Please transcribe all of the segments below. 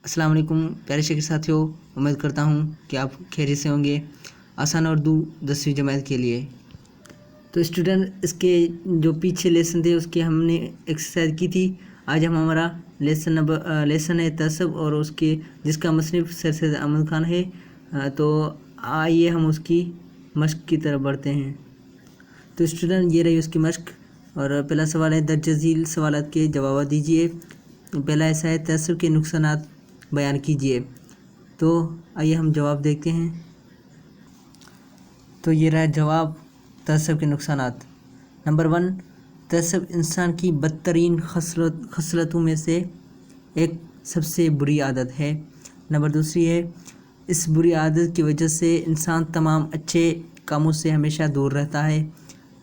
अस्सलाम वालेकुम प्यारे शिक्षक साथियों, उम्मीद करता हूँ कि आप खैरियत से होंगे। आसान उर्दू 10वीं जमात के लिए तो स्टूडेंट, इसके जो पीछे लेसन थे उसके हमने एक्सरसाइज की थी। आज हम हमारा लेसन है तसब और उसके जिसका मुसन्निफ सर सैयद अहमद खान है। तो आइए हम उसकी मश्क की तरफ बढ़ते हैं। तो स्टूडेंट, ये रही उसकी मश्क और पहला सवाल है, दर्ज झील सवालात के जवाब दीजिए। पहला ऐसा है, तसब के नुकसानात बयान कीजिए। तो आइए हम जवाब देखते हैं। तो ये रहा जवाब, तसब के नुकसानात। नंबर 1, तसब इंसान की बदतरीन खसलतों में से एक सबसे बुरी आदत है। नंबर 2 है, इस बुरी आदत की वजह से इंसान तमाम अच्छे कामों से हमेशा दूर रहता है।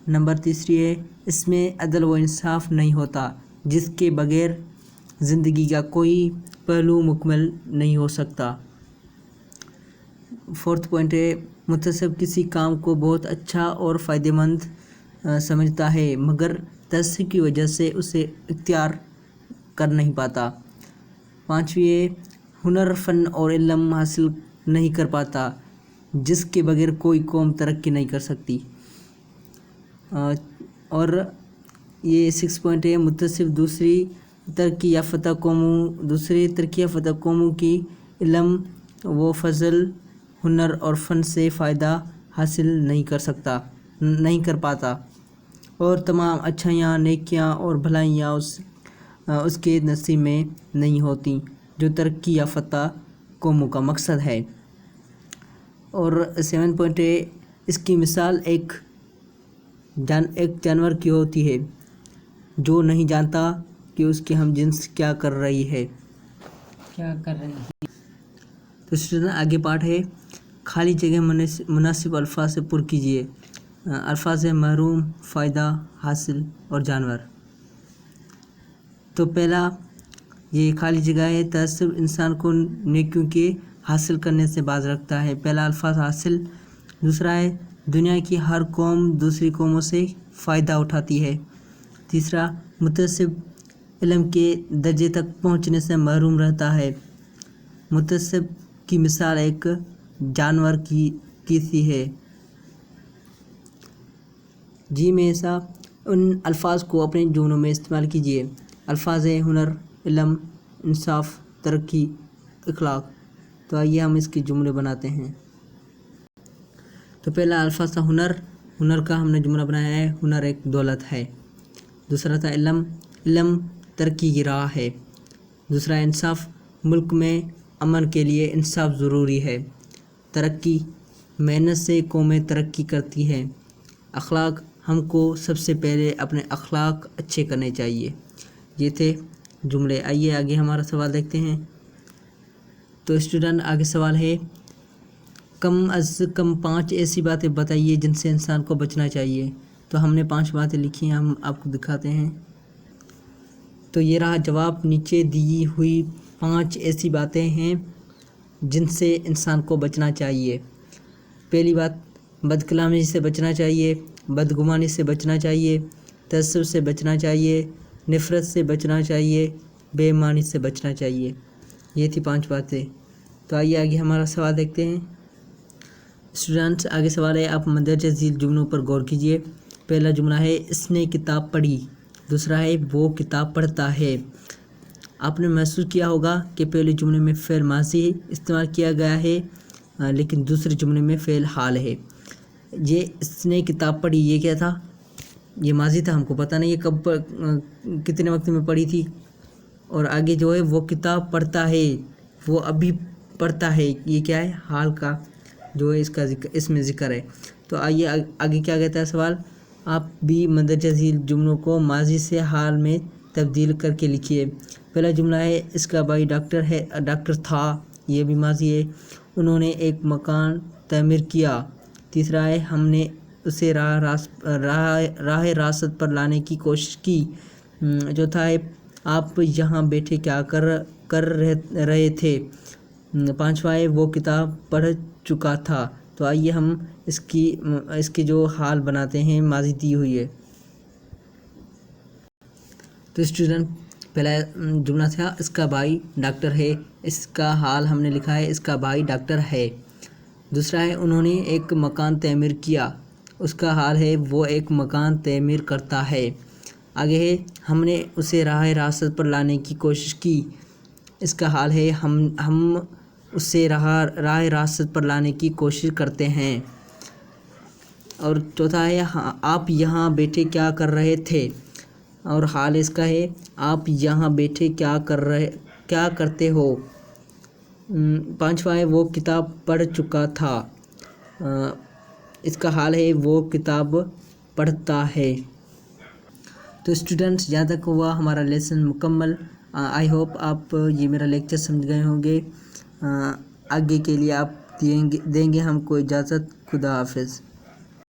नंबर 3 है, इसमें अदल व इंसाफ नहीं होता, जिसके बगैर ज़िंदगी का कोई पहलू मुकम्मल नहीं हो सकता। 4th पॉइंट है, मुतसब किसी काम को बहुत अच्छा और फ़ायदेमंद समझता है, मगर तसब की वजह से उसे इख्तियार कर नहीं पाता। 5वीं है, हुनर, फ़न और इल्म हासिल नहीं कर पाता, जिसके बगैर कोई कौम तरक्की नहीं कर सकती। और ये 6 पॉइंट है, मुतसब दूसरी तरक्की याफ़्ता कौमों की इल्म व फ़ज़ल, हुनर और फ़न से फ़ायदा हासिल नहीं कर पाता, और तमाम अच्छाइयाँ, नेकियां और भलाइयाँ उसके नसीब में नहीं होती, जो तरक्की याफ़्ता कौमों का मकसद है। और 7 पॉइंट है, इसकी मिसाल एक जानवर की होती है, जो नहीं जानता कि उसकी हमजिन्स क्या कर रही है। तो स्टूडेंट, आगे पाठ है, खाली जगह मुनासिब अल्फाज से पुर कीजिए। अल्फाज है महरूम, फ़ायदा, हासिल और जानवर। तो पहला ये खाली जगह है, तसब इंसान को नेकियों के हासिल करने से बाज रखता है। पहला अल्फाज हासिल। दूसरा है, दुनिया की हर कौम दूसरी कौमों से फ़ायदा उठाती है। तीसरा, मुतसब इल्म के दर्जे तक पहुँचने से महरूम रहता है। मुतसब की मिसाल एक जानवर की सी है। जी में ऐसा उन अल्फाज को अपने जुमलों में इस्तेमाल कीजिए। अल्फाज है हुनर, इल्म, इंसाफ, तरक्की, इखलाक। तो आइए हम इसके जुमले बनाते हैं। तो पहला अल्फाज था हुनर। हुनर का हमने जुमला बनाया है, हुनर एक दौलत है। दूसरा था इल्म। इल्म तरक्की की राह है। दूसरा इंसाफ, मुल्क में अमन के लिए इंसाफ ज़रूरी है। तरक्की, मेहनत से कौमें तरक्की करती हैं। अखलाक, हमको सबसे पहले अपने अखलाक अच्छे करने चाहिए। ये थे जुमले। आइए आगे हमारा सवाल देखते हैं। तो स्टूडेंट, आगे सवाल है, कम अज़ कम 5 ऐसी बातें बताइए जिनसे इंसान को बचना चाहिए। तो हमने 5 बातें लिखी हैं, हम आपको दिखाते हैं। तो ये रहा जवाब। नीचे दी हुई 5 ऐसी बातें हैं जिनसे इंसान को बचना चाहिए। पहली बात, बदकलामी से बचना चाहिए, बदगुमानी से बचना चाहिए, तसब से बचना चाहिए, नफ़रत से बचना चाहिए, बेईमानी से बचना चाहिए। ये थी 5 बातें। तो आइए आगे हमारा सवाल देखते हैं। स्टूडेंट्स, आगे सवाल है, आप मंदरजा झील जुमलों पर गौर कीजिए। पहला जुमला है, इसने किताब पढ़ी। दूसरा है, वो किताब पढ़ता है। आपने महसूस किया होगा कि पहले जुमले में फ़ेल माज़ी इस्तेमाल किया गया है, लेकिन दूसरे जुमले में फ़ेल हाल है। ये इसने किताब पढ़ी, ये क्या था? ये माज़ी था, हमको पता नहीं है कब कितने वक्त में पढ़ी थी। और आगे जो है, वो किताब पढ़ता है, वो अभी पढ़ता है, ये क्या है? हाल का जो है इसमें ज़िक्र है। तो आइए आगे क्या कहता है सवाल, आप भी मंदरजा झील जुमलों को माज़ी से हाल में तब्दील करके लिखिए। पहला जुमला है, इसका भाई डॉक्टर था, ये भी माज़ी है। उन्होंने एक मकान तामीर किया। तीसरा है, हमने उसे राह रासत पर लाने की कोशिश की। चौथा है, आप यहाँ बैठे क्या कर रहे थे। 5वां है, वो किताब पढ़ चुका था। तो आइए हम इसकी जो हाल बनाते हैं, माज़ी दी हुई है। तो स्टूडेंट, پہلا جملہ تھا اس کا بھائی ڈاکٹر ہے، اس کا حال ہم نے لکھا ہے اس کا بھائی ڈاکٹر ہے۔ دوسرا ہے انہوں نے ایک مکان تعمیر کیا، اس کا حال ہے وہ ایک مکان تعمیر کرتا ہے۔ آگے ہے ہم نے اسے راہ راست پر لانے کی کوشش کی، اس کا حال ہے ہم اسے راہ راست پر لانے کی کوشش کرتے ہیں۔ اور چوتھا ہے آپ یہاں بیٹھے کیا کر رہے تھے، اور حال اس کا ہے آپ یہاں بیٹھے کیا کرتے ہو۔ پانچواں ہے وہ کتاب پڑھ چکا تھا، اس کا حال ہے وہ کتاب پڑھتا ہے۔ تو اسٹوڈنٹس یہاں تک ہوا ہمارا لیسن مکمل۔ آئی ہوپ آپ یہ میرا لیکچر سمجھ گئے ہوں گے۔ آگے کے لیے آپ دیں گے ہم کو اجازت۔ خدا حافظ۔